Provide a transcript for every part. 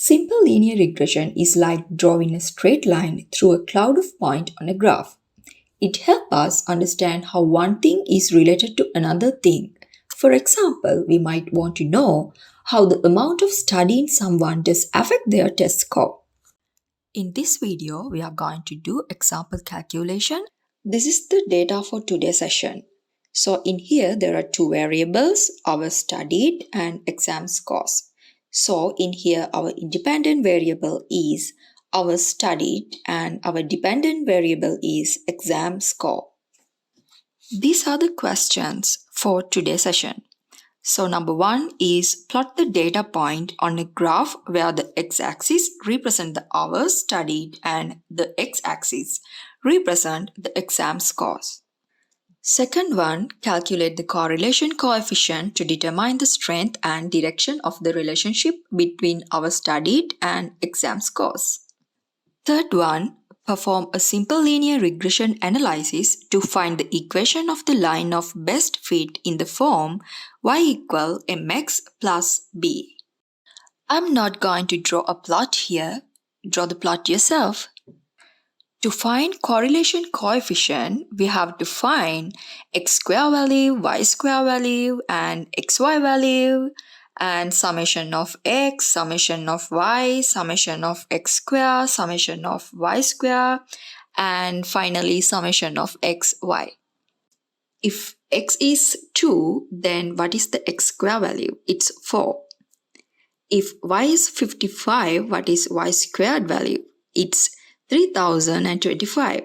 Simple linear regression is like drawing a straight line through a cloud of points on a graph. It helps us understand how one thing is related to another thing. For example, we might want to know how the amount of studying someone does affect their test score. In this video, we are going to do example calculation. This is the data for today's session. So in here, there are two variables, our studied and exam scores. So in here, our independent variable is our studied and our dependent variable is exam score. These are the questions for today's session. So number one is plot the data point on a graph where the x-axis represent the hours studied and the x-axis represent the exam scores. Second one, calculate the correlation coefficient to determine the strength and direction of the relationship between our studied and exam scores. Third one, perform a simple linear regression analysis to find the equation of the line of best fit in the form y equal mx plus b. I'm not going to draw a plot here. Draw the plot yourself. To find correlation coefficient, we have to find x square value, y square value, and xy value, and summation of x, summation of y, summation of x square, summation of y square, and finally summation of xy. If x is 2, then what is the x square value? It's 4. If y is 55, what is y squared value? It's 3025.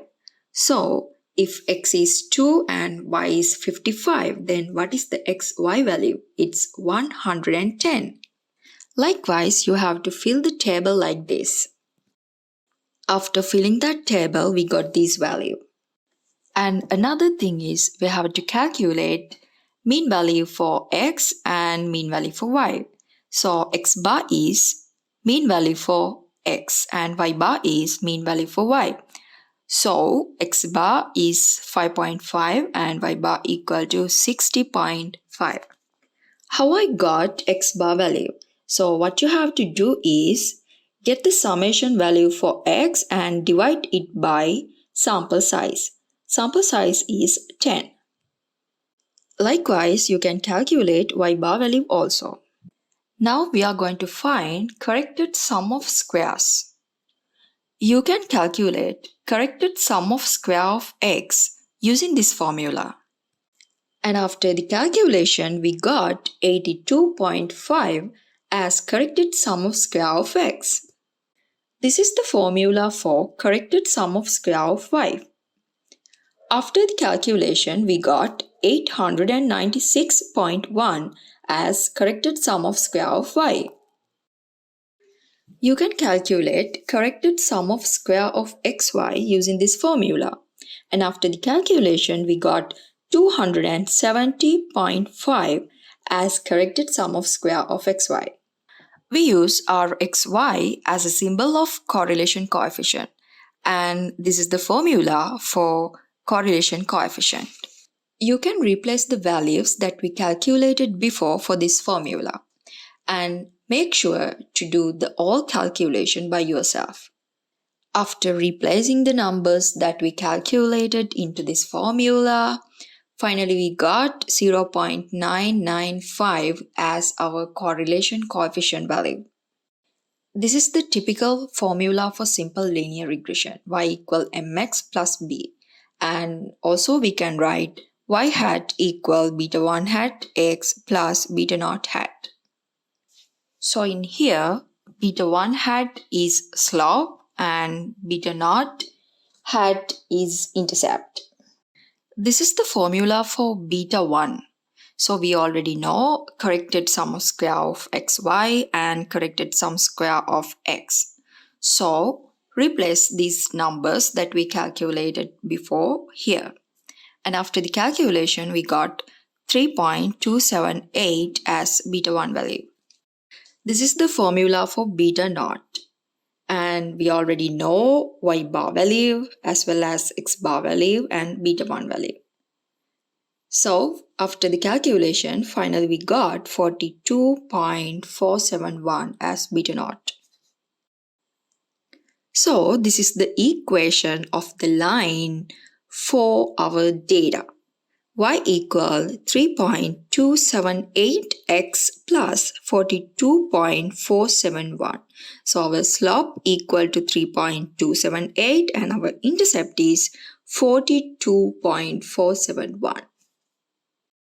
So, if x is 2 and y is 55, then what is the xy value? It's 110. Likewise, you have to fill the table like this. After filling that table, we got this value. And another thing is we have to calculate mean value for x and mean value for y. So, x bar is mean value for x and y bar is mean value for y. So x bar is 5.5 and y bar equal to 60.5. How I got x bar value? So what you have to do is get the summation value for x and divide it by sample size. Sample size is 10. Likewise, you can calculate y bar value also. Now we are going to find corrected sum of squares. You can calculate corrected sum of square of x using this formula. And after the calculation, we got 82.5 as corrected sum of square of x. This is the formula for corrected sum of square of y. After the calculation, we got 896.1 as corrected sum of square of y. You can calculate corrected sum of square of xy using this formula. And after the calculation, we got 270.5 as corrected sum of square of xy. We use our xy as a symbol of correlation coefficient. And this is the formula for correlation coefficient. You can replace the values that we calculated before for this formula. And make sure to do the all calculation by yourself. After replacing the numbers that we calculated into this formula, finally we got 0.995 as our correlation coefficient value. This is the typical formula for simple linear regression, y equal mx plus b. And also we can write y hat equal beta 1 hat x plus beta naught hat. So in here, beta 1 hat is slope and beta naught hat is intercept. This is the formula for beta 1. So we already know corrected sum of square of xy and corrected sum square of x. So replace these numbers that we calculated before here. And after the calculation, we got 3.278 as beta 1 value. This is the formula for beta naught. And we already know y bar value as well as x bar value and beta 1 value. So after the calculation, finally we got 42.471 as beta naught. So this is the equation of the line for our data. Y equal 3.278x plus 42.471. So our slope equal to 3.278 and our intercept is 42.471.